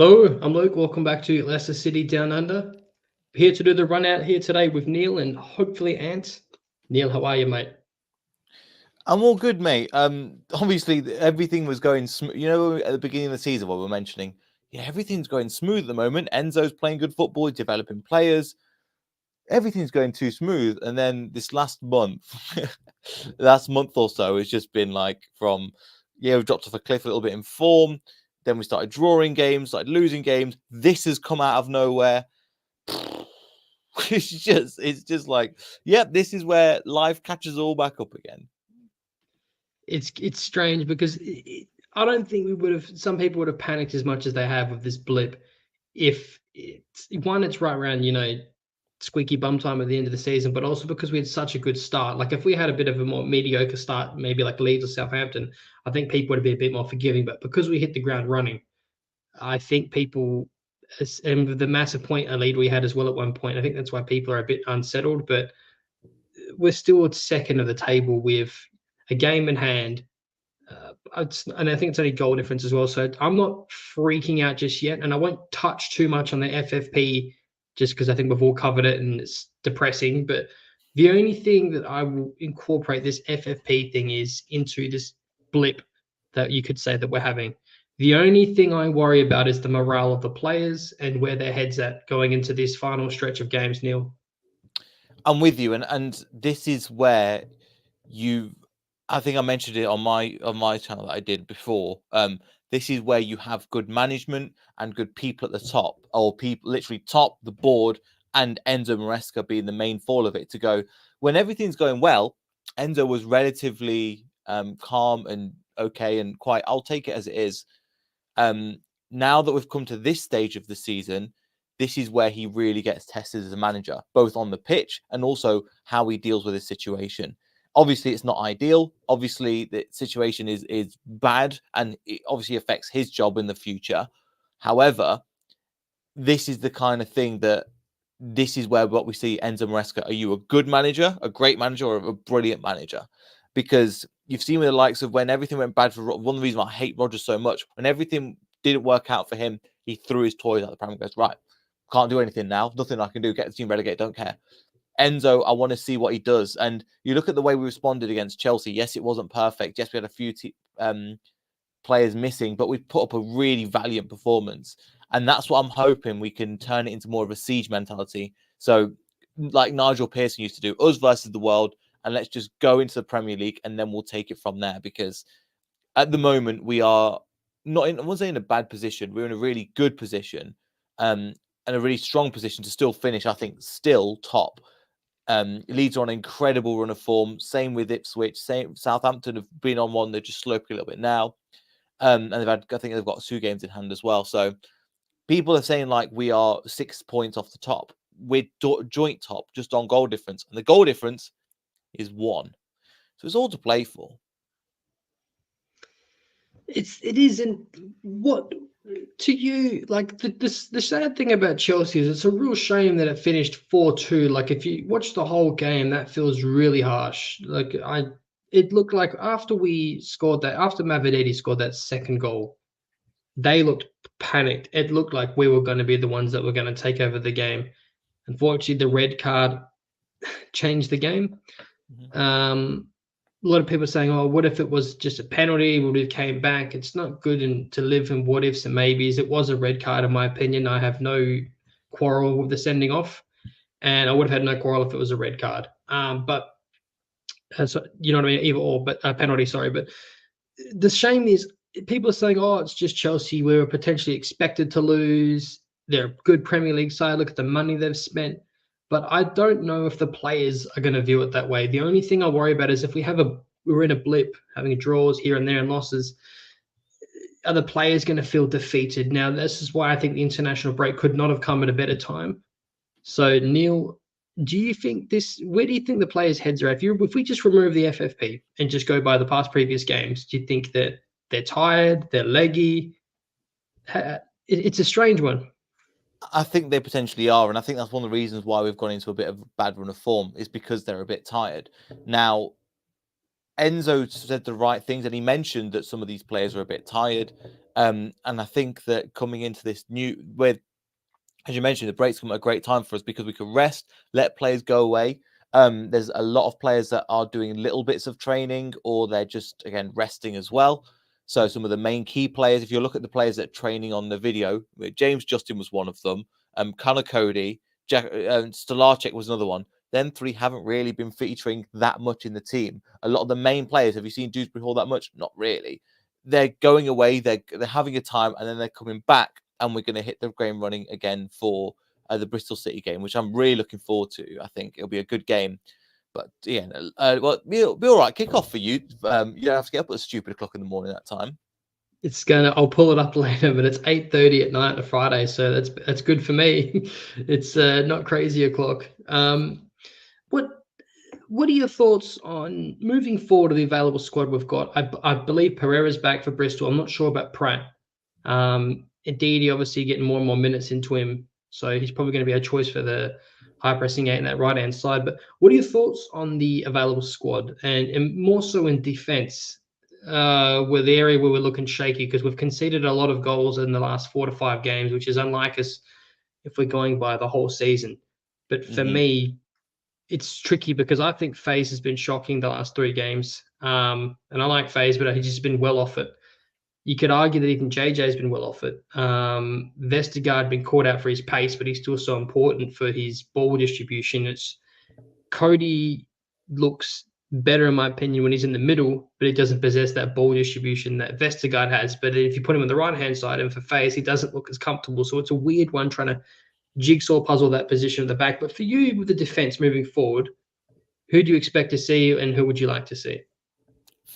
Hello, I'm Luke. Welcome back to Leicester City Down Under. Here to do the run out here today with Neil and hopefully Ant. Neil, how are you, mate? I'm all good, mate. Obviously everything was going smooth. You know, at the beginning of the season, what we were mentioning, yeah, everything's going smooth at the moment. Enzo's playing good football, he's developing players. Everything's going too smooth, and then this last month, last month or so, has just been like we've dropped off a cliff a little bit in form. Then we started drawing games, started losing games. This has come out of nowhere. It's just like, yep, this is where life catches all back up again. It's strange because I don't think we would have. Some people would have panicked as much as they have with this blip if it's right around squeaky bum time at the end of the season, but also because we had such a good start. Like if we had a bit of a more mediocre start, maybe like Leeds or Southampton, I think people would be a bit more forgiving. But because we hit the ground running, I think people, and with the massive point a lead we had as well at one point, I think that's why people are a bit unsettled. But we're still at second of the table with a game in hand. And I think it's only goal difference as well. So I'm not freaking out just yet. And I won't touch too much on the FFP just because I think we've all covered it and it's depressing. But the only thing that I will incorporate this FFP thing is into this blip that you could say that we're having. The only thing I worry about is the morale of the players and where their heads at going into this final stretch of games, Neil. I'm with you, and this is where you. I think I mentioned it on my channel that I did before. This is where you have good management and good people at the top, or people literally top the board, and Enzo Maresca being the main fall of it. To go when everything's going well, Enzo was relatively calm and okay, and quite. I'll take it as it is. Now that we've come to this stage of the season, this is where he really gets tested as a manager, both on the pitch and also how he deals with his situation. Obviously, it's not ideal. Obviously, the situation is bad, and it obviously affects his job in the future. However, this is the kind of thing that this is where what we see Enzo Maresca. Are you a good manager, a great manager, or a brilliant manager? Because you've seen with the likes of when everything went bad for one of the reasons I hate Rodgers so much, when everything didn't work out for him, he threw his toys out the pram and goes, right, can't do anything now. Nothing I can do. Get the team relegated. Don't care. Enzo, I want to see what he does. And you look at the way we responded against Chelsea. Yes, it wasn't perfect. Yes, we had a few players missing, but we put up a really valiant performance. And that's what I'm hoping we can turn it into more of a siege mentality. So, like Nigel Pearson used to do, us versus the world, and let's just go into the Premier League and then we'll take it from there. Because at the moment, we are not in, I won't say in a bad position. We're in a really good position and a really strong position to still finish, I think, still top. Leeds are on an incredible run of form. Same with Ipswich. Same Southampton have been on one. They're just sloping a little bit now. And I think they've got 2 games in hand as well. So people are saying like we are 6 points off the top. We're joint top just on goal difference. And the goal difference is 1. So it's all to play for. It isn't what to you like the sad thing about Chelsea is it's a real shame that it finished 4-2. Like if you watch the whole game, that feels really harsh. It looked like after we scored that, after Mavididi scored that second goal, they looked panicked. It looked like we were going to be the ones that were going to take over the game. Unfortunately, the red card changed the game. A lot of people are saying, "Oh, what if it was just a penalty? Would have came back?" It's not good to live in what ifs and maybes. It was a red card, in my opinion. I have no quarrel with the sending off, and I would have had no quarrel if it was a red card. But so, you know what I mean, either or, but penalty. Sorry, but the shame is people are saying, "Oh, it's just Chelsea. We were potentially expected to lose. They're a good Premier League side. Look at the money they've spent." But I don't know if the players are going to view it that way. The only thing I worry about is if we're in a blip, having draws here and there and losses, are the players going to feel defeated? Now, this is why I think the international break could not have come at a better time. So, Neil, do you think where do you think the players' heads are at? If we just remove the FFP and just go by the past previous games, do you think that they're tired, they're leggy? It's a strange one. I think they potentially are, and I think that's one of the reasons why we've gone into a bit of a bad run of form is because they're a bit tired. Now, Enzo said the right things, and he mentioned that some of these players are a bit tired. And I think that coming into this new, where, as you mentioned, the breaks come at a great time for us because we can rest, let players go away. There's a lot of players that are doing little bits of training, or they're just, again, resting as well. So some of the main key players, if you look at the players that are training on the video, James Justin was one of them. Connor Cody, Stolarczyk was another one. Them three haven't really been featuring that much in the team. A lot of the main players, have you seen Dewsbury Hall that much? Not really. They're going away, they're having a time, and then they're coming back, and we're going to hit the game running again for the Bristol City game, which I'm really looking forward to. I think it'll be a good game. But yeah, well, it'll be all right. Kick off for you. You don't have to get up at a stupid o'clock in the morning that time. I'll pull it up later, but it's 8:30 at night on a Friday, so that's good for me. It's not crazy o'clock. What what are your thoughts on moving forward to the available squad we've got? I believe Pereira's back for Bristol. I'm not sure about Pratt. Ndidi obviously getting more and more minutes into him, so he's probably going to be a choice for the high pressing eight in that right hand side. But what are your thoughts on the available squad, and more so in defence? Where the area where we're looking shaky because we've conceded a lot of goals in the last 4 to 5 games, which is unlike us if we're going by the whole season. But for me, it's tricky because I think FaZe has been shocking the last 3 games. And I like FaZe, but he's just been well off it. You could argue that even JJ's been well off it. Vestergaard been caught out for his pace, but he's still so important for his ball distribution. It's Cody looks better, in my opinion, when he's in the middle, but he doesn't possess that ball distribution that Vestergaard has. But if you put him on the right-hand side and for FaZe, he doesn't look as comfortable. So it's a weird one trying to jigsaw puzzle that position at the back. But for you, with the defense moving forward, who do you expect to see and who would you like to see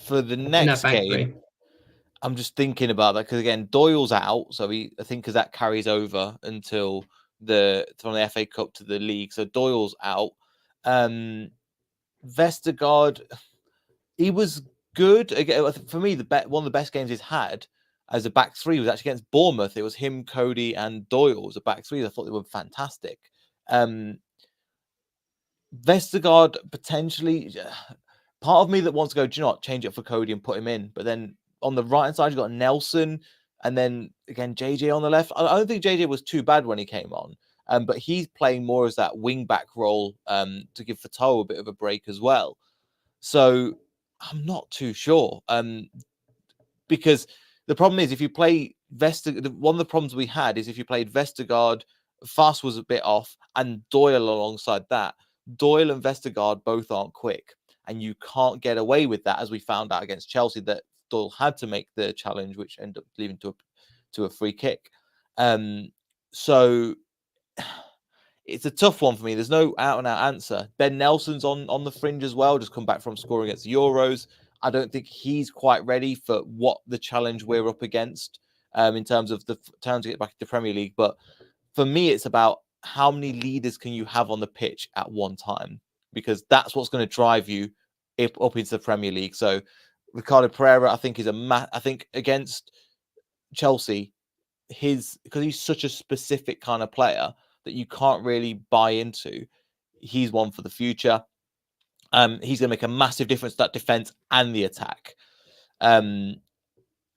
For the in that next back game, three? I'm just thinking about that because, again, Doyle's out, so I think because that carries over until from the FA Cup to the league. So Doyle's out. Vestergaard, he was good. Again, for me, one of the best games he's had as a back three was actually against Bournemouth. It was him, Cody, and Doyle as a back three. I thought they were fantastic. Vestergaard potentially, part of me that wants to go, do you know what, change it for Cody and put him in. But then on the right hand side, you've got Nelson, and then again JJ on the left. I don't think JJ was too bad when he came on, but he's playing more as that wing back role to give Fatou a bit of a break as well. So I'm not too sure. Because the problem is if you play one of the problems we had is if you played Vestergaard, Fast was a bit off, and Doyle alongside that. Doyle and Vestergaard both aren't quick, and you can't get away with that, as we found out against Chelsea, that Doyle had to make the challenge, which ended up leading to a free kick. So it's a tough one for me. There's no out-and-out answer. Ben Nelson's on the fringe as well, just come back from scoring against the Euros. I don't think he's quite ready for what the challenge we're up against in terms of the time to get back to the Premier League. But for me, it's about how many leaders can you have on the pitch at one time, because that's what's going to drive you up into the Premier League. So Ricardo Pereira, I think, I think against Chelsea, because he's such a specific kind of player that you can't really buy into. He's one for the future. He's going to make a massive difference to that defense and the attack. And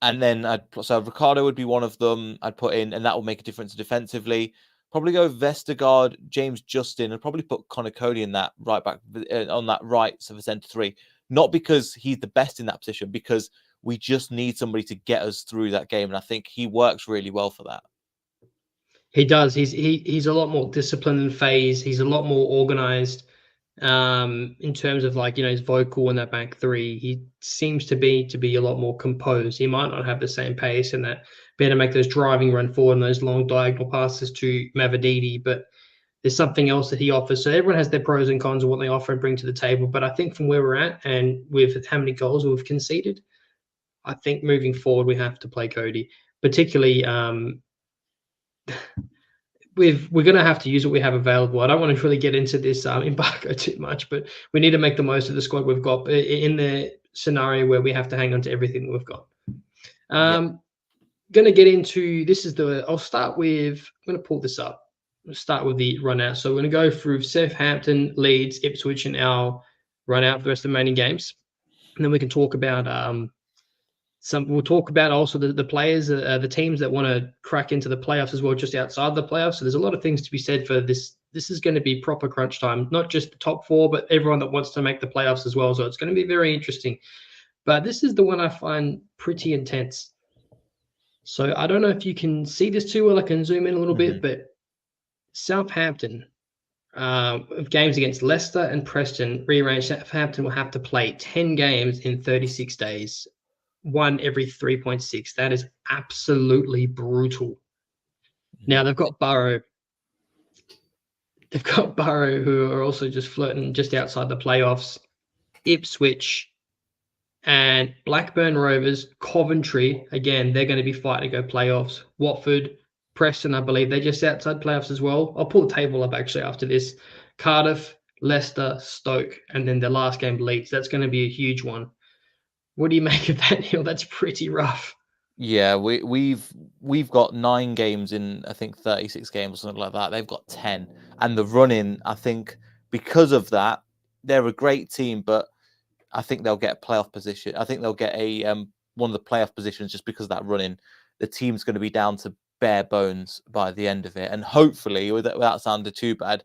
then so Ricardo would be one of them I'd put in, and that will make a difference defensively. Probably go Vestergaard, James Justin, and probably put Connor Cody in that right back on that right, so for centre three. Not because he's the best in that position, because we just need somebody to get us through that game, and I think he works really well for that. He does. He's a lot more disciplined in FaZe. He's a lot more organized in terms of, like, his vocal in that back three. He seems to be a lot more composed. He might not have the same pace and that be able to make those driving run forward and those long diagonal passes to Mavididi, but there's something else that he offers. So everyone has their pros and cons of what they offer and bring to the table. But I think from where we're at and with how many goals we've conceded, I think moving forward we have to play Cody, particularly we're going to have to use what we have available. I don't want to really get into this embargo too much, but we need to make the most of the squad we've got in the scenario where we have to hang on to everything that we've got. Going to get into this is I'll start with, I'm going to pull this up. We'll start with the run out. So we're going to go through Southampton, Leeds, Ipswich, and our run out for the rest of the remaining games. And then we can talk about, We'll talk about also the players, the teams that want to crack into the playoffs as well, just outside the playoffs. So there's a lot of things to be said for this. This is going to be proper crunch time, not just the top four, but everyone that wants to make the playoffs as well. So it's going to be very interesting. But this is the one I find pretty intense. So I don't know if you can see this too well. I can zoom in a little bit, but Southampton, games against Leicester and Preston rearranged. Southampton will have to play 10 games in 36 days, one every 3.6. That is absolutely brutal. Now they've got Borough. They've got Borough, who are also just flirting just outside the playoffs. Ipswich and Blackburn Rovers, Coventry, again, they're going to be fighting to go playoffs. Watford, Preston, I believe, they're just outside playoffs as well. I'll pull the table up actually after this. Cardiff, Leicester, Stoke, and then the last game, Leeds. That's going to be a huge one. What do you make of that, Neil? That's pretty rough. Yeah, we've got 9 games in, I think 36 games or something like that. They've got 10, and the running, I think, because of that, they're a great team, but I think they'll get a playoff position. I think they'll get a one of the playoff positions just because of that running. The team's going to be down to bare bones by the end of it, and hopefully, without sounding too bad,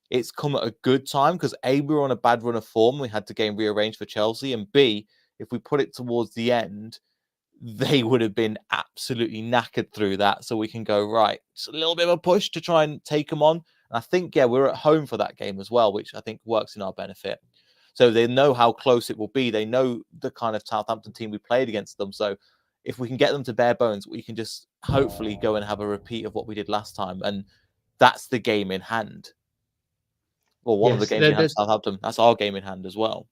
it's come at a good time because A, we were on a bad run of form. We had to game rearranged for Chelsea, and B, if we put it towards the end, they would have been absolutely knackered through that. So we can go, right, just a little bit of a push to try and take them on. And I think, yeah, we're at home for that game as well, which I think works in our benefit. So they know how close it will be. They know the kind of Southampton team we played against them. So if we can get them to bare bones, we can just hopefully go and have a repeat of what we did last time. And that's the game in hand. Well, one of the games in hand, Southampton. That's our game in hand as well.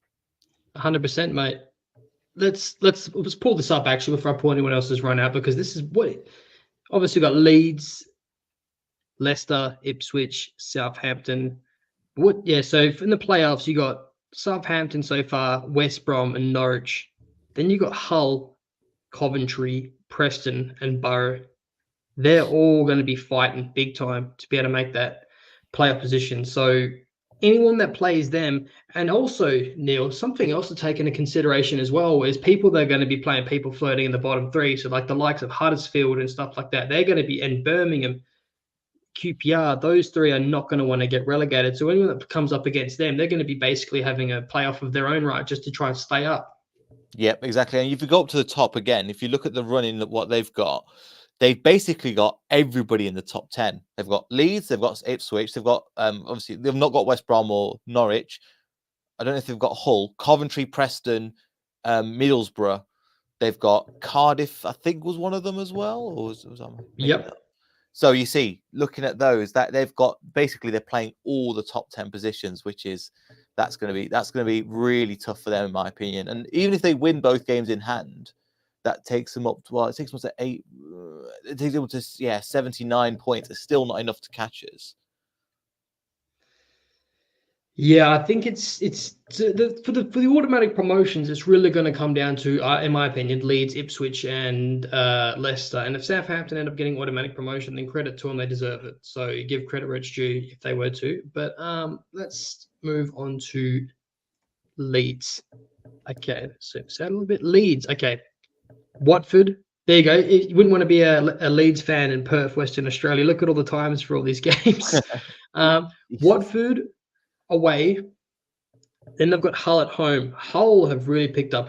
100%, mate. Let's pull this up actually before I pull anyone else's run out, because this is what obviously got Leeds, Leicester, Ipswich, Southampton. So in the playoffs you got Southampton so far, West Brom and Norwich. Then you got Hull, Coventry, Preston, and Borough. They're all going to be fighting big time to be able to make that playoff position. So anyone that plays them, and also, Neil, something else to take into consideration as well is people that are going to be playing people floating in the bottom three. So like the likes of Huddersfield and stuff like that, they're going to be, and Birmingham, QPR, those three are not going to want to get relegated. So anyone that comes up against them, they're going to be basically having a playoff of their own right just to try and stay up. Yep, exactly. And if you go up to the top again, if you look at the running of what they've basically got everybody in the top 10. They've got Leeds, they've got Ipswich, they've got obviously they've not got West Brom or Norwich. I don't know if they've got Hull, Coventry, Preston, Middlesbrough. They've got Cardiff, I think was one of them as well, or was Yep. Not? So you see, looking at those, that they've got basically they're playing all the top 10 positions, which is that's going to be really tough for them in my opinion. And even if they win both games in hand, that takes them up to, well, it takes them to 8. It takes them to 79 points. It's still not enough to catch us. Yeah, I think it's for the automatic promotions. It's really going to come down to, in my opinion, Leeds, Ipswich, and Leicester. And if Southampton end up getting automatic promotion, then credit to them; they deserve it. So give credit where it's due if they were to. But let's move on to Leeds. Okay, so a little bit Leeds. Okay, Watford. There you go. You wouldn't want to be a Leeds fan in Perth, Western Australia. Look at all the times for all these games. Watford away. Then they've got Hull at home. Hull have really picked up.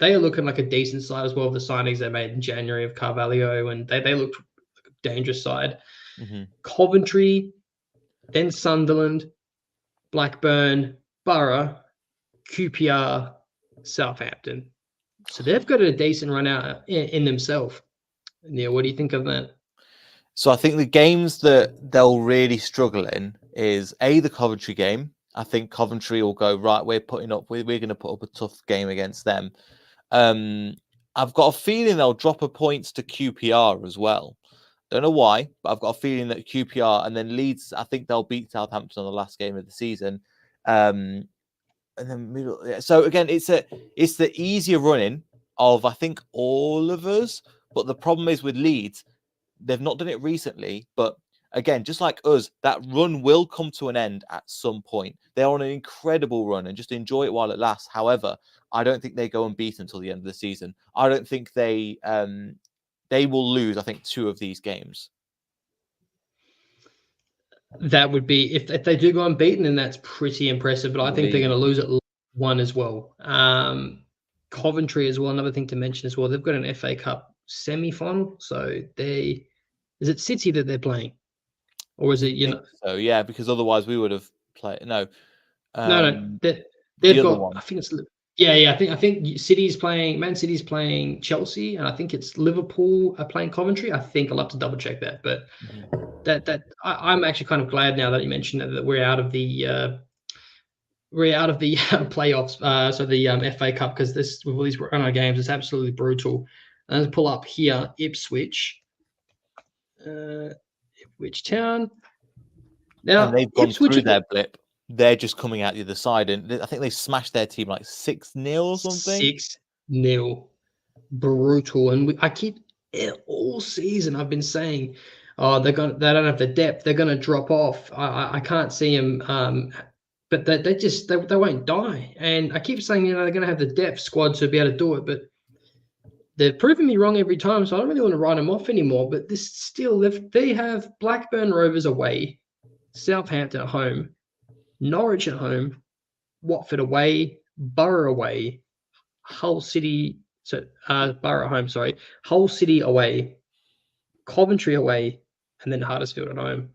They are looking like a decent side as well. The signings they made in January of Carvalho, and they looked like a dangerous side. Mm-hmm. Coventry, then Sunderland, Blackburn, Borough, QPR, Southampton. So they've got a decent run out in themselves. Neil, what do you think of that? So I think the games that they'll really struggle in is the Coventry game. I think Coventry will go, right, we're going to put up a tough game against them. I've got a feeling they'll drop a points to QPR as well. Don't know why, but I've got a feeling that QPR and then Leeds, I think they'll beat Southampton on the last game of the season. And then so again, it's the easier running of I think all of us. But the problem is with Leeds, they've not done it recently, but again, just like us, that run will come to an end at some point. They're on an incredible run and just enjoy it while it lasts. However, I don't think they go unbeaten until the end of the season. I don't think they will lose, I think, 2 of these games. That would be if they do go unbeaten, then that's pretty impressive. But I think they're going to lose at least one as well. Coventry as well. Another thing to mention as well. They've got an FA Cup semi-final, so is it City that they're playing, or is it So yeah, because otherwise we would have played. No, they've got. One. I think it's yeah. I think City's playing. Man City's playing Chelsea, and I think it's Liverpool are playing Coventry. I think I'll have to double check that, but I'm actually kind of glad now that you mentioned that we're out of the playoffs. So the FA Cup, because this with all these run our games, it's absolutely brutal. And let's pull up here Ipswich. Ipswich Town. Now and they've gone through their blip. They're just coming out the other side, and I think they smashed their team like 6-0 or something. 6-0, brutal. And I keep all season I've been saying, oh, they don't have the depth. They're going to drop off. I can't see them. But they won't die. And I keep saying, they're going to have the depth squad to be able to do it, but they're proving me wrong every time. So I don't really want to write them off anymore. But this still, they have Blackburn Rovers away, Southampton at home, Norwich at home, Watford away, Borough away, Hull City. So Borough at home, sorry, Hull City away, Coventry away, and then Huddersfield at home.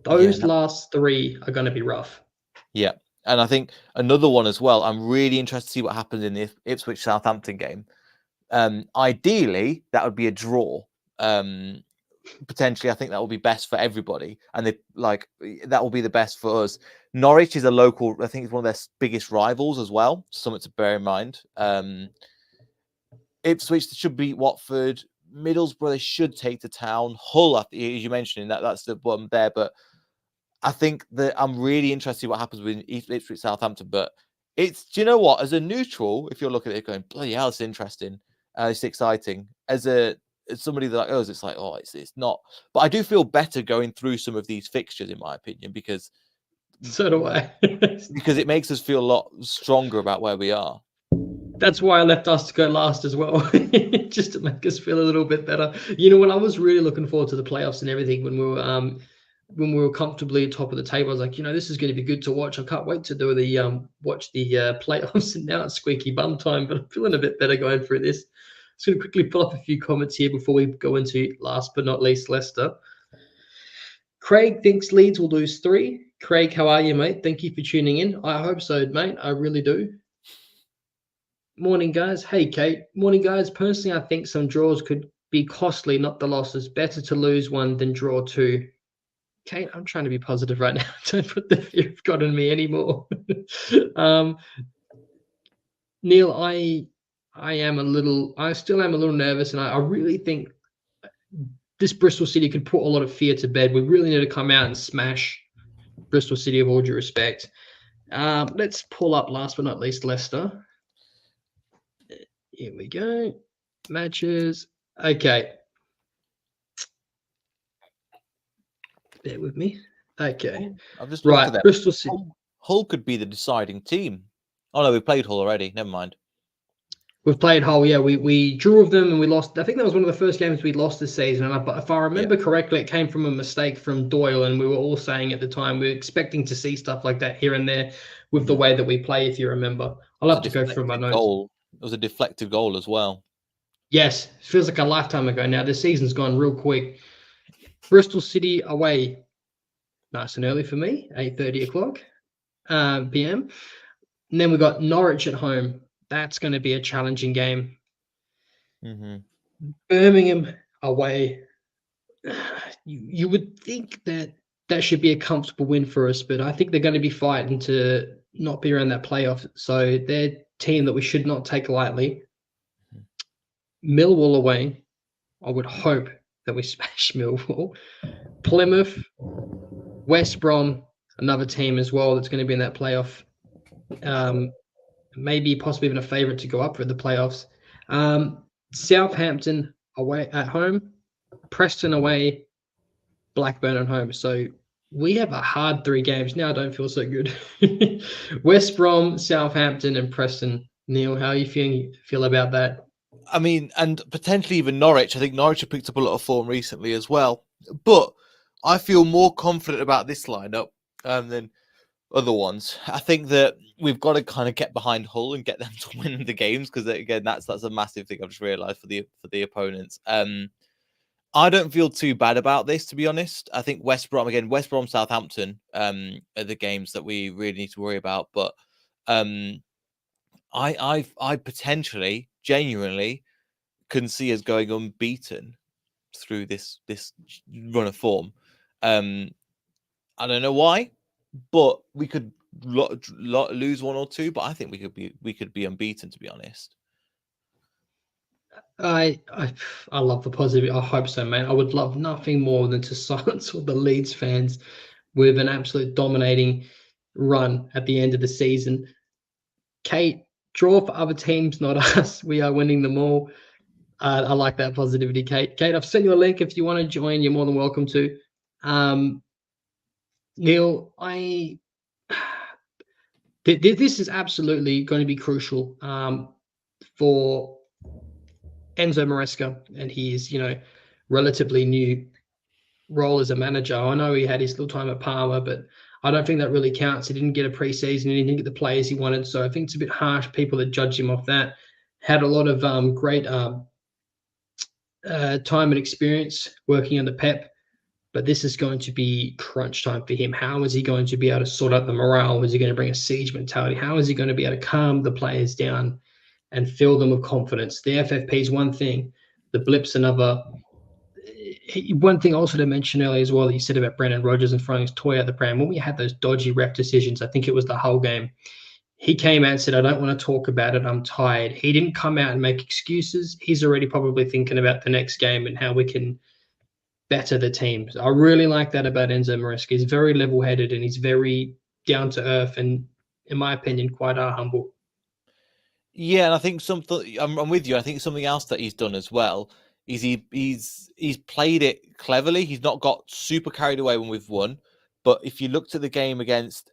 Those last 3 are going to be rough. Yeah, and I think another one as well. I'm really interested to see what happens in the Ipswich Southampton game. Ideally, that would be a draw. Potentially, I think that will be best for everybody, and that will be the best for us. Norwich is a local. I think it's one of their biggest rivals as well. Something to bear in mind. Ipswich should beat Watford. Middlesbrough they should take to town. Hull, as you mentioned, that's the one there, but. I think that I'm really interested in what happens with Ipswich Southampton, but do you know what? As a neutral, if you're looking at it going, bloody hell, it's interesting, it's exciting. As somebody that like us, it's like, oh, it's not. But I do feel better going through some of these fixtures, in my opinion, because so do I. Because it makes us feel a lot stronger about where we are. That's why I left us to go last as well, just to make us feel a little bit better. When I was really looking forward to the playoffs and everything, when we were comfortably top of the table, I was like, this is going to be good to watch. I can't wait to do watch the playoffs. And now it's squeaky bum time, but I'm feeling a bit better going through this. Just going to quickly pull up a few comments here before we go into last but not least Leicester. Craig thinks Leeds will lose 3. Craig, how are you, mate? Thank you for tuning in. I hope so, mate. I really do. Morning, guys. Hey, Kate. Morning, guys. Personally, I think some draws could be costly, not the losses. Better to lose 1 than draw 2. Kate, I'm trying to be positive right now. Don't put the fear of God in me anymore. Neil, I still am a little nervous, and I really think this Bristol City could put a lot of fear to bed. We really need to come out and smash Bristol City, of all due respect. Let's pull up, last but not least, Leicester. Here we go. Matches. Okay. Bear with me. Okay. I've just looked at that. Bristol City. Hull could be the deciding team. Oh no, we played Hull already. Never mind. We've played Hull, yeah. We drew with them and we lost. I think that was one of the first games we lost this season. And if I remember correctly, it came from a mistake from Doyle, and we were all saying at the time we were expecting to see stuff like that here and there with the way that we play. If you remember, I'll have to go through my notes. It was a deflected goal as well. Yes, it feels like a lifetime ago now. This season's gone real quick. Bristol City away, nice and early for me, 8:30 p.m. And then we got Norwich at home. That's going to be a challenging game. Mm-hmm. Birmingham away. You would think that should be a comfortable win for us, but I think they're going to be fighting to not be around that playoff. So they're a team that we should not take lightly. Millwall away. I would hope that we smash Millwall. Plymouth, West Brom, another team as well that's going to be in that playoff. Maybe possibly even a favourite to go up for the playoffs. Southampton away at home, Preston away, Blackburn at home. So we have a hard 3 games now. I don't feel so good. West Brom, Southampton, and Preston. Neil, how are you feel about that? I mean, and potentially even Norwich. I think Norwich have picked up a lot of form recently as well. But I feel more confident about this lineup than other ones. I think that we've got to kind of get behind Hull and get them to win the games because again, that's a massive thing I've just realised for the opponents. I don't feel too bad about this, to be honest. I think West Brom, Southampton, are the games that we really need to worry about. But um, I potentially, genuinely, can see us going unbeaten through this run of form. Um, I don't know why, but we could lose one or two. But I think we could be unbeaten, to be honest. I love the positive. I hope so, man. I would love nothing more than to silence all the Leeds fans with an absolute dominating run at the end of the season. Kate, draw for other teams, not us. We are winning them all. I like that positivity, Kate. Kate, I've sent you a link. If you want to join, you're more than welcome to. Neil, this is absolutely going to be crucial for Enzo Maresca and his, relatively new role as a manager. I know he had his little time at Parma, but I don't think that really counts. He didn't get a preseason, he didn't get the players he wanted, so I think it's a bit harsh. People that judge him off that had a lot of great time and experience working under Pep, but this is going to be crunch time for him. How is he going to be able to sort out the morale? Is he going to bring a siege mentality? How is he going to be able to calm the players down and fill them with confidence? The FFP is one thing, the blip's another. One thing also to mention earlier as well that you said about Brendan Rodgers and throwing his toy out the pram. When we had those dodgy ref decisions, I think it was the whole game. He came out and said, "I don't want to talk about it. I'm tired." He didn't come out and make excuses. He's already probably thinking about the next game and how we can better the teams. I really like that about Enzo Maresca. He's very level-headed and he's very down to earth and, in my opinion, quite humble. Yeah, and I think something I'm with you. I think something else that he's done as well is he's played it cleverly. He's not got super carried away when we've won. But if you looked at the game against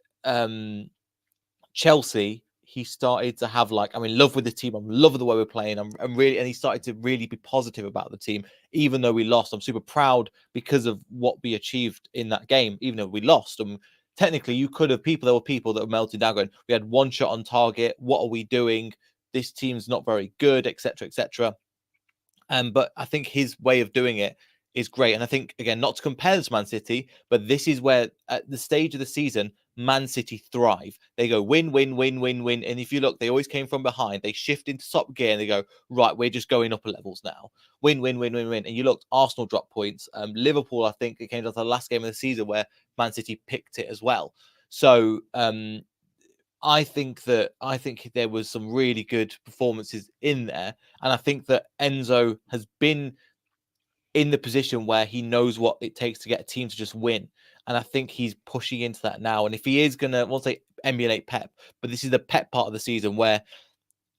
Chelsea, he started to have I'm in love with the team. I'm in love with the way we're playing. I'm really, and he started to really be positive about the team, even though we lost. I'm super proud because of what we achieved in that game, even though we lost. And technically, there were people that were melting down, going, "We had one shot on target. What are we doing? This team's not very good," etc., etc. But I think his way of doing it is great. And I think, again, not to compare this to Man City, but this is where at the stage of the season, Man City thrive. They go win, win, win, win, win. And if you look, they always came from behind. They shift into top gear and they go, right, we're just going upper levels now. Win, win, win, win, win. And you looked, Arsenal dropped points. Liverpool, I think it came down to the last game of the season where Man City picked it as well. So I think there was some really good performances in there, and I think that Enzo has been in the position where he knows what it takes to get a team to just win, and I think he's pushing into that now. And if he is gonna, we'll say emulate Pep, but this is the Pep part of the season where,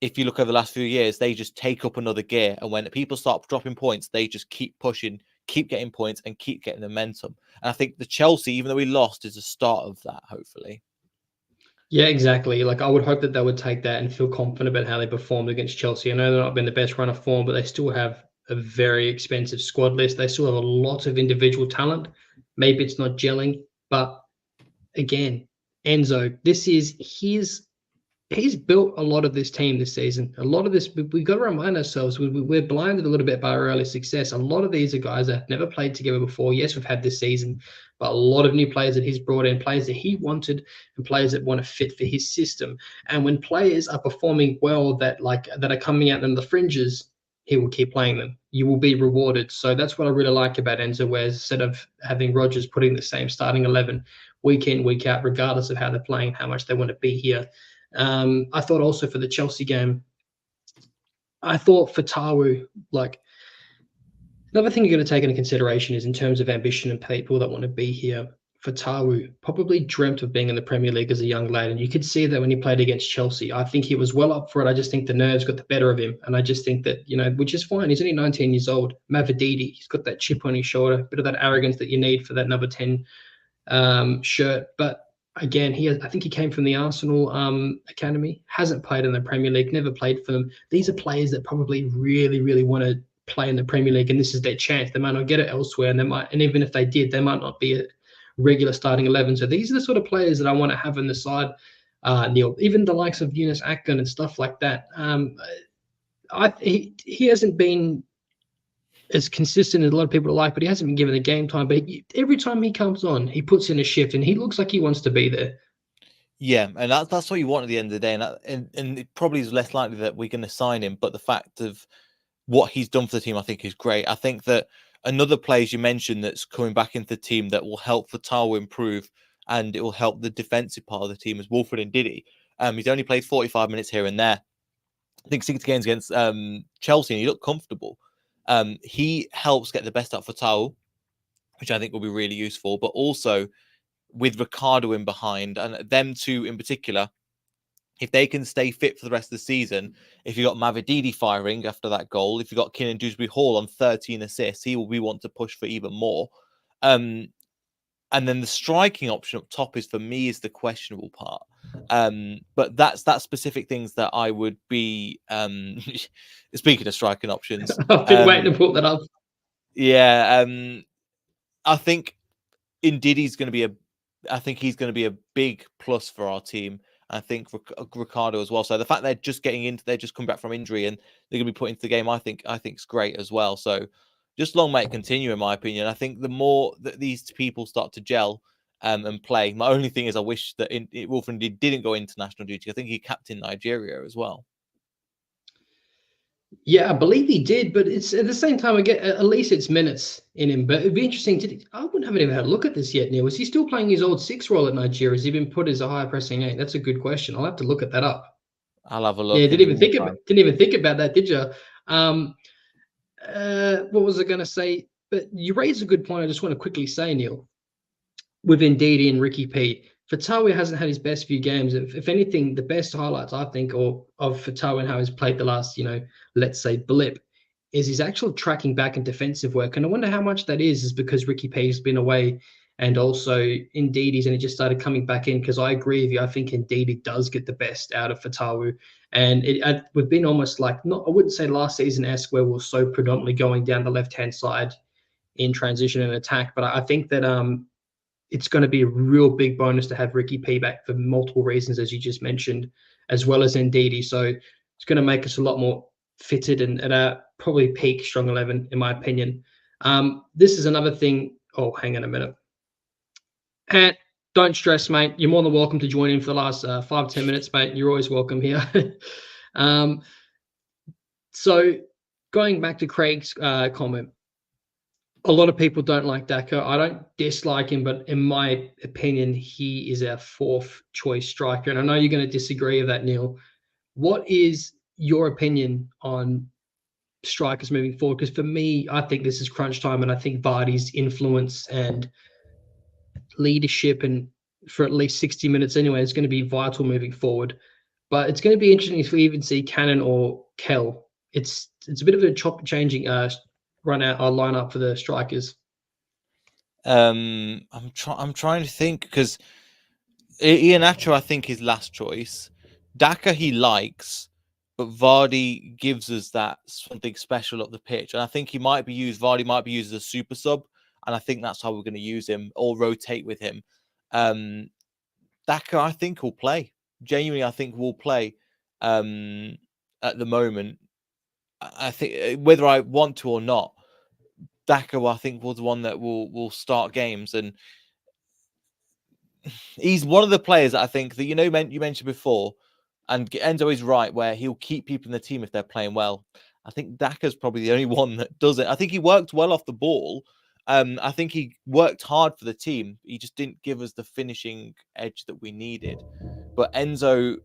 if you look over the last few years, they just take up another gear, and when people start dropping points, they just keep pushing, keep getting points, and keep getting momentum. And I think the Chelsea, even though we lost, is the start of that. Hopefully. Yeah, exactly. Like I would hope that they would take that and feel confident about how they performed against Chelsea. I know they're not been the best run of form, but they still have a very expensive squad list. They still have a lot of individual talent. Maybe it's not gelling, but again, Enzo, this is his he's built a lot of this team this season. A lot of this, we've got to remind ourselves, we're blinded a little bit by our early success. A lot of these are guys that have never played together before. Yes, we've had this season, but a lot of new players that he's brought in, players that he wanted, and players that want to fit for his system. And when players are performing well, that are coming out on the fringes, he will keep playing them. You will be rewarded. So that's what I really like about Enzo. Whereas instead of having Rodgers putting the same starting 11 week in, week out, regardless of how they're playing, how much they want to be here. I thought also for the Chelsea game, I thought for Tawu, another thing you're going to take into consideration is in terms of ambition and people that want to be here. Fatawu probably dreamt of being in the Premier League as a young lad, and you could see that when he played against Chelsea. I think he was well up for it. I just think the nerves got the better of him, and I just think that, which is fine. He's only 19 years old. Mavididi, he's got that chip on his shoulder, a bit of that arrogance that you need for that number 10 shirt. But again, I think he came from the Arsenal academy, hasn't played in the Premier League, never played for them. These are players that probably really, really want to play in the Premier League, and this is their chance. They might not get it elsewhere, and even if they did, they might not be a regular starting 11. So these are the sort of players that I want to have on the side, Neil. Even the likes of Yunus Akgün and stuff like that. He hasn't been as consistent as a lot of people like, but he hasn't been given the game time. But every time he comes on, he puts in a shift, and he looks like he wants to be there. Yeah, and that's what you want at the end of the day, and it probably is less likely that we're going to sign him. But the fact of what he's done for the team, I think, is great. I think that another player you mentioned that's coming back into the team that will help Fatawu improve, and it will help the defensive part of the team is Wilfred Ndidi. He's only played 45 minutes here and there. I think 6 games against Chelsea, and he looked comfortable. He helps get the best out of Fatawu, which I think will be really useful. But also with Ricardo in behind, and them two in particular, if they can stay fit for the rest of the season, if you got Mavididi firing after that goal, if you got Keenan Dewsbury-Hall on 13 assists, he will be wanting to push for even more. And then the striking option up top is, for me, is the questionable part. But that's specific things that I would be speaking of striking options. I've been waiting to put that up. Yeah, I think Ndidi's going to be he's going to be a big plus for our team. I think Ricardo as well. So the fact they're just come back from injury and they're going to be put into the game, I think is great as well. So just long may it continue, in my opinion. I think the more that these people start to gel and play, my only thing is I wish that Wilfred didn't go international duty. I think he captained Nigeria as well. Yeah, I believe he did, but it's at the same time, again, at least it's minutes in him. But it'd be interesting I haven't even had a look at this yet, Neil. Is he still playing his old 6 role at Nigeria? Has he been put as a higher pressing 8? That's a good question. I'll have to look at that up. I'll have a look. Yeah, didn't even think about that, did you? What was I going to say? But you raised a good point. I just want to quickly say, Neil, with Ndidi and Ricky P. Fatawu hasn't had his best few games. If anything, the best highlights, I think, of Fatawu and how he's played the last, let's say blip, is his actual tracking back and defensive work. And I wonder how much that is because Ricky P has been away, and also Ndidi's, and he just started coming back in, because I agree with you. I think Ndidi does get the best out of Fatawu. And we've been almost like, not, I wouldn't say last season-esque, where we're so predominantly going down the left-hand side in transition and attack. But I think that it's going to be a real big bonus to have Ricky P back for multiple reasons, as you just mentioned, as well as Ndidi. So it's going to make us a lot more fitted and at a probably peak strong 11, in my opinion. This is another thing. Oh, hang on a minute. And don't stress, mate. You're more than welcome to join in for the last 5-10 minutes, mate. You're always welcome here. So going back to Craig's comment, a lot of people don't like Daka. I don't dislike him, but in my opinion, he is our 4th choice striker. And I know you're going to disagree with that, Neil. What is your opinion on strikers moving forward? Because for me, I think this is crunch time, and I think Vardy's influence and leadership, and for at least 60 minutes anyway, is going to be vital moving forward. But it's going to be interesting if we even see Cannon or Kell. It's a bit of a changing run out our lineup for the strikers. I'm trying to think, because Iheanacho, I think, is last choice. Daka he likes, but Vardy gives us that something special up the pitch, and I think Vardy might be used as a super sub, and I think that's how we're going to use him, or rotate with him. Daka, I think, will play. Genuinely, I think will play at the moment. I think whether I want to or not, Daka, I think, was the one that will start games, and he's one of the players that I think that you mentioned before, and Enzo is right, where he'll keep people in the team if they're playing well. I think Daka's probably the only one that does it. I think he worked well off the ball. I think he worked hard for the team. He just didn't give us the finishing edge that we needed. But Enzo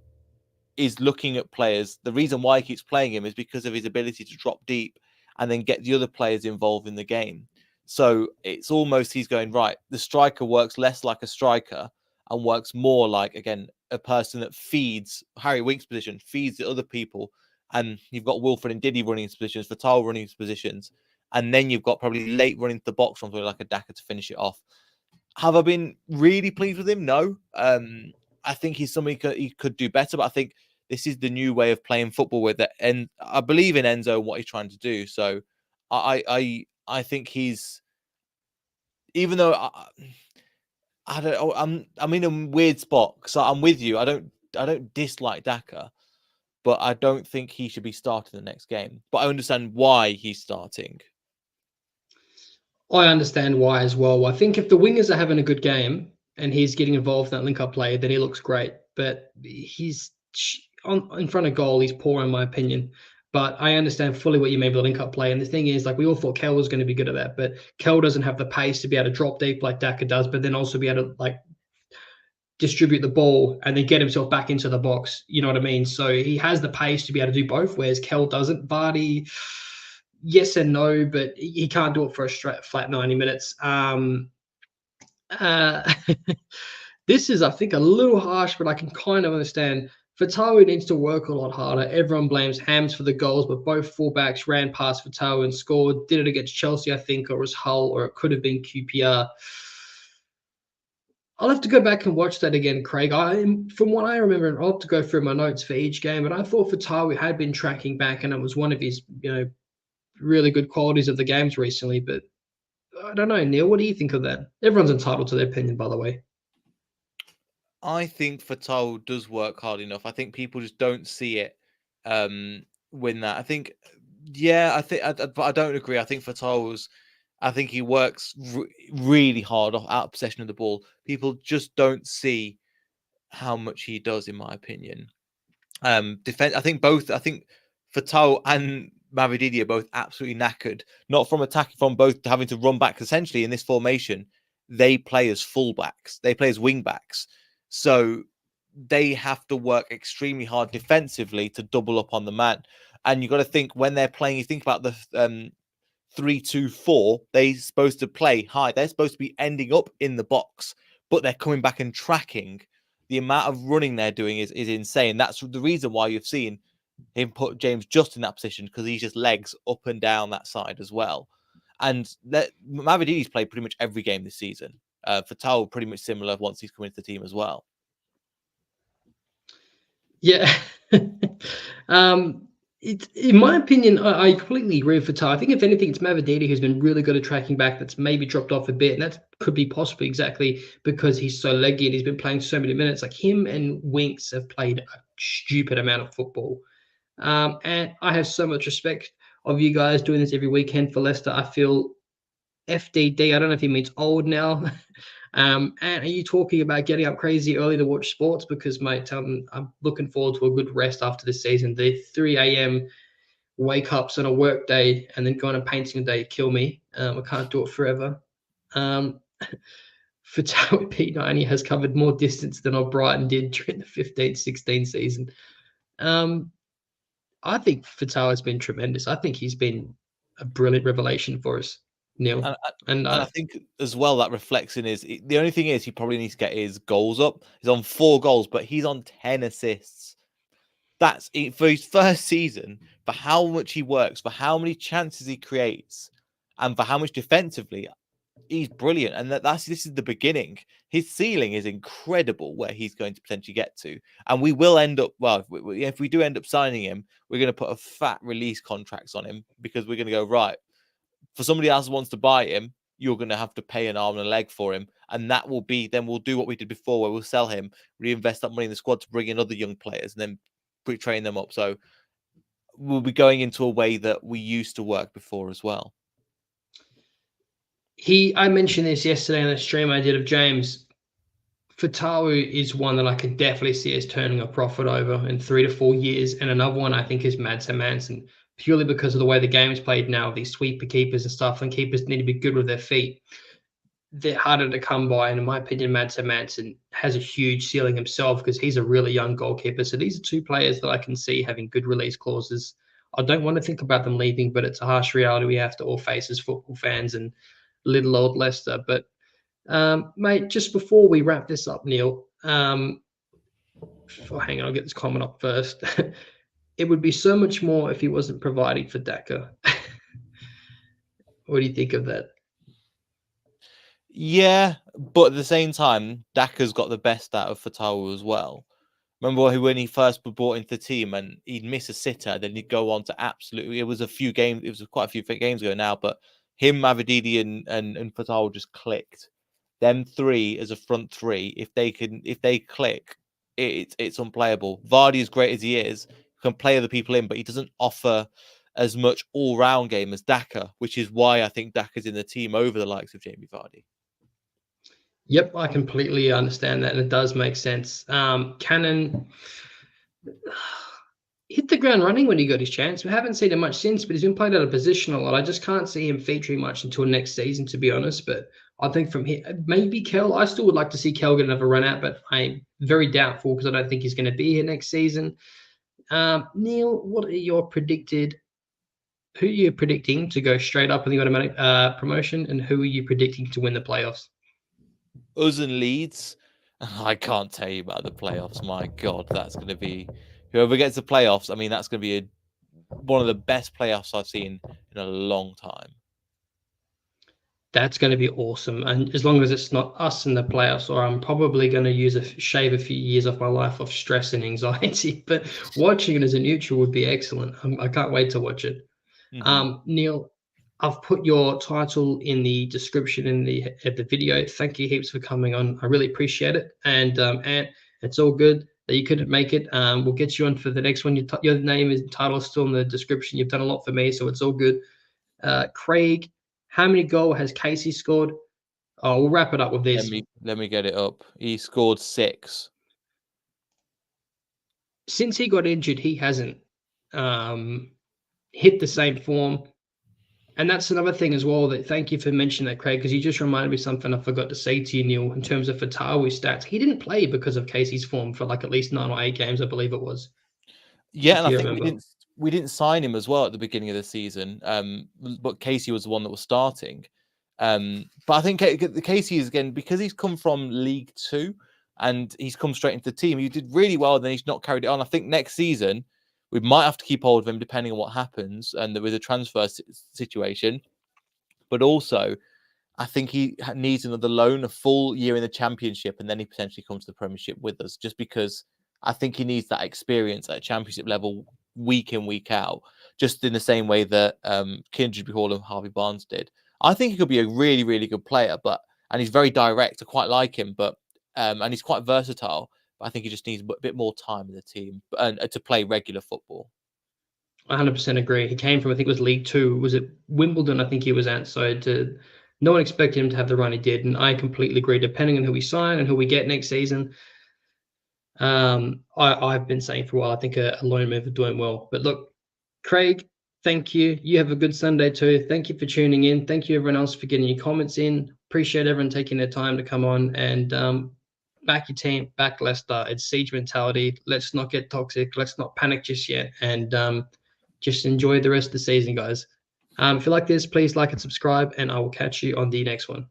is looking at players. The reason why he keeps playing him is because of his ability to drop deep and then get the other players involved in the game. So it's almost he's going, right, the striker works less like a striker and works more like, again, a person that feeds Harry Winks' position, feeds the other people. And you've got Wilfred and Diddy running his positions, Vital running his positions. And then you've got probably late running to the box on like a Daka to finish it off. Have I been really pleased with him? No. I think he's something he could do better, but I think this is the new way of playing football with it. And I believe in Enzo and what he's trying to do. So I think he's, even though I don't, I'm in a weird spot. So I'm with you. I don't dislike Daka, but I don't think he should be starting the next game. But I understand why he's starting. I understand why as well. I think if the wingers are having a good game and he's getting involved in that link-up play, then he looks great. But he's in front of goal, he's poor in my opinion. But I understand fully what you mean by the link-up play. And the thing is, like, we all thought Kel was going to be good at that, but Kel doesn't have the pace to be able to drop deep like Daka does, but then also be able to like distribute the ball and then get himself back into the box. You know what I mean? So he has the pace to be able to do both, whereas Kel doesn't. Vardy, yes and no, but he can't do it for a straight flat 90 minutes. Uh, this is, I think, a little harsh, but I can kind of understand. Fatawu needs to work a lot harder. Everyone blames Hams for the goals, but both fullbacks ran past Fatawu and scored. Did it against Chelsea, I think, or it was Hull, or it could have been QPR. I'll have to go back and watch that again, Craig. From what I remember, I'll have to go through my notes for each game, but I thought Fatawu had been tracking back, and it was one of his, really good qualities of the games recently. But I don't know, Neil. What do you think of that? Everyone's entitled to their opinion, by the way. I think Fatal does work hard enough. I think people just don't see it win that. I think, but I don't agree. I think Fatal's, I think he works really hard out of possession of the ball. People just don't see how much he does, in my opinion. Defense. I think Fatal and Mavididi are both absolutely knackered. Not from attacking, from both having to run back. Essentially, in this formation, they play as fullbacks. They play as wing backs. So they have to work extremely hard defensively to double up on the man. And you got to think when they're playing. You think about the 3-2-4. They're supposed to play high. They're supposed to be ending up in the box, but they're coming back and tracking. The amount of running they're doing is insane. That's the reason why you've seen him put James just in that position, because he's just legs up and down that side as well. And Mavididi's played pretty much every game this season. Fatal pretty much similar once he's come into the team as well. Yeah. In my opinion, I completely agree with Fatal. I think if anything, it's Mavididi who's been really good at tracking back. That's maybe dropped off a bit, and that could be possibly exactly because he's so leggy and he's been playing so many minutes. Like him and Winks have played a stupid amount of football, and I have so much respect of you guys doing this every weekend for Leicester. I feel FDD. I don't know if he means old now. And are you talking about getting up crazy early to watch sports? Because, mate, I'm looking forward to a good rest after this season. The 3 a.m. wake ups on a work day and then going on a painting day kill me. I can't do it forever. Fatawi P90 has covered more distance than O'Brien did during the 15-16 season. I think Fatawi has been tremendous. I think he's been a brilliant revelation for us, Neil. And I think as well that reflects in the only thing is he probably needs to get his goals up. He's on 4 goals, but he's on 10 assists. That's for his first season, for how much he works, for how many chances he creates, and for how much defensively. He's brilliant, and this is the beginning. His ceiling is incredible where he's going to potentially get to, and we will end up. Well, if we do end up signing him, we're going to put a fat release contracts on him, because we're going to go, right, for somebody else who wants to buy him, you're going to have to pay an arm and a leg for him, and that will be, then we'll do what we did before, where we'll sell him, reinvest that money in the squad to bring in other young players, and then train them up. So we'll be going into a way that we used to work before as well. I mentioned this yesterday in the stream I did of James. Fatawu is one that I can definitely see us turning a profit over in 3 to 4 years. And another one I think is Mads Manson, purely because of the way the game is played now, these sweeper keepers and stuff, and keepers need to be good with their feet. They're harder to come by. And in my opinion, Mads Manson has a huge ceiling himself because he's a really young goalkeeper. So these are 2 players that I can see having good release clauses. I don't want to think about them leaving, but it's a harsh reality we have to all face as football fans. And little old Leicester. But mate, just before we wrap this up, Neil, hang on, I'll get this comment up first. It would be so much more if he wasn't providing for Daka. What do you think of that? Yeah, but at the same time, Daka's got the best out of Fatawu as well. Remember when he first was brought into the team and he'd miss a sitter, then he'd go on to absolutely. It was a few games. It was quite a few games ago now, but him, Mavididi, and Fatawu just clicked. Them three as a front three, if they click, it's unplayable. Vardy, as great as he is, can play other people in, but he doesn't offer as much all-round game as Daka, which is why I think Daka's in the team over the likes of Jamie Vardy. Yep, I completely understand that, and it does make sense. Cannon hit the ground running when he got his chance. We haven't seen him much since, but he's been played out of position a lot. I just can't see him featuring much until next season, to be honest. But I think from here, maybe Kel. I still would like to see Kel get another run out, but I'm very doubtful because I don't think he's going to be here next season. Neil, what are your predicted? Who are you predicting to go straight up in the automatic promotion, and who are you predicting to win the playoffs? Us and Leeds. I can't tell you about the playoffs. My God, that's going to be whoever gets the playoffs. I mean, that's going to be one of the best playoffs I've seen in a long time. That's going to be awesome. And as long as it's not us in the playoffs, or I'm probably going to shave a few years off my life of stress and anxiety. But watching it as a neutral would be excellent. I can't wait to watch it. Neil, I've put your title in the description in the video. Thank you heaps for coming on. I really appreciate it. And Ant, it's all good that you couldn't make it. We'll get you on for the next one. Your name and title is still in the description. You've done a lot for me, so it's all good. Craig, how many goals has Casey scored? Oh, we'll wrap it up with this. Let me get it up. He scored 6. Since he got injured, he hasn't hit the same form. And that's another thing as well. That thank you for mentioning that, Craig, because you just reminded me something I forgot to say to you, Neil, in terms of Fatawi's stats. He didn't play because of Casey's form for like at least 9 or 8 games, I believe it was. Yeah, and I think we didn't sign him as well at the beginning of the season. But Casey was the one that was starting. But I think Casey is, again, because he's come from League Two and he's come straight into the team. He did really well, then he's not carried it on. I think next season we might have to keep hold of him depending on what happens and with a transfer situation. But also, I think he needs another loan, a full year in the Championship, and then he potentially comes to the Premiership with us. Just because I think he needs that experience at Championship level, week in, week out, just in the same way that Kindred Hall and Harvey Barnes did. I think he could be a really, really good player, and he's very direct. I quite like him, and he's quite versatile. But I think he just needs a bit more time in the team and to play regular football. 100% agree. He came from, I think it was League Two. Was it Wimbledon? I think he was at. So no one expected him to have the run he did, and I completely agree. Depending on who we sign and who we get next season, I've been saying for a while, I think a loan move is doing well. But look, Craig, thank you. You have a good Sunday too. Thank you for tuning in. Thank you everyone else for getting your comments in. Appreciate everyone taking their time to come on and back your team, back Leicester. It's siege mentality. Let's not get toxic. Let's not panic just yet, and just enjoy the rest of the season, guys. If you like this, please like and subscribe, and I will catch you on the next one.